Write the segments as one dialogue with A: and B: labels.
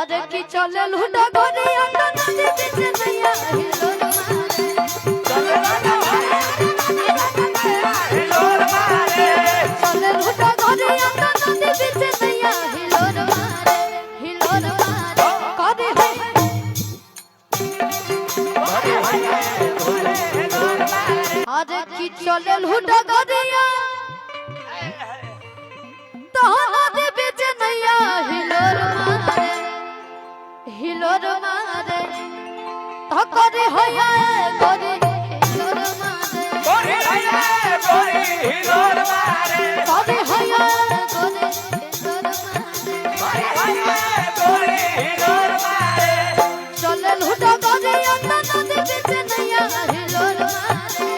A: अरे की चले लुटा घरे अंदर नदी बीच नैया हिलोर मारे चले लुटा घरे अंदर नदी बीच नैया हिलोर मारे करे अरे की चले लुटा घरे तो नदी बीच नैया हिलोर मारे धकरे होया गोरी हिलोर मारे गोरी होया गोरी हिलोर मारे गोरी होया गोरी हिलोर मारे चले लुटा गोरी अंदर नदी बीच नैया हिलोर मारे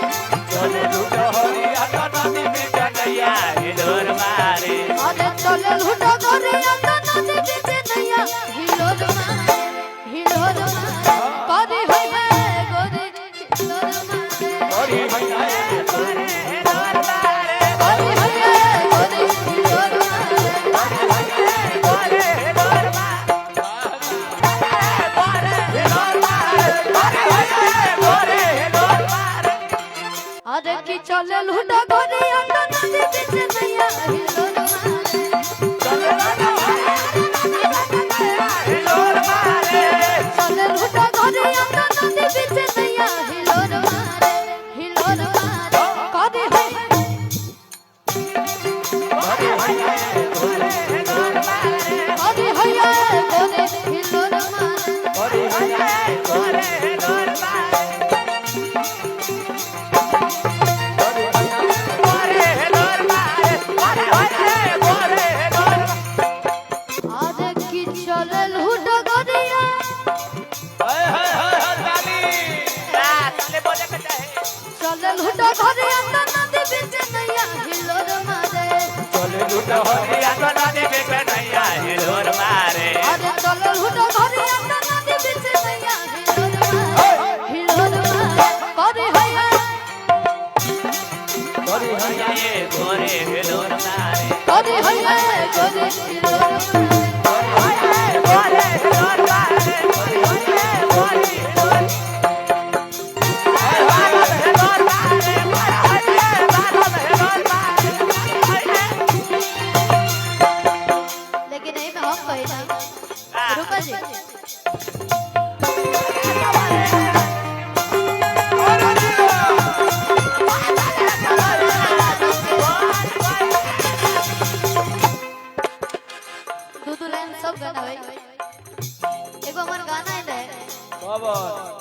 A: चले लुटा गोरी अंदर नदी बीच नैया हिलोर मारे अरे चले लुटा गोरी अंदर नदी बीच नैया हिलोर मारे करे होया गोरी हिलोर मारे गोरी होया गोरी हिलोर मारे गोरी होया गोरी हिलोर मारे गोरी हिलोर मारे अरे की चले लुटा गोरी अंदर नदी बीच नैया हिलोर मारे चले लुटा गोरी अंदर नदी बीच नैया हिलोर मारे करे होया गोरी हिलोर मारे अरे की चले लुटा गोरिया चले लुटा घरे अंदर नदी बीच नैया हिलोर मारे चले लुटा घरे अंदर नदी बीच नैया हिलोर मारे अरे चले लुटा घरे अंदर नदी बीच नैया हिलोर मारे करे होया ये गोरे हिलोर मारे करे होया गोरे हिलोर मारे गोरे हिलोर मारे करे होया गोरे हिलोर सब गाना है एगो हमर गाना है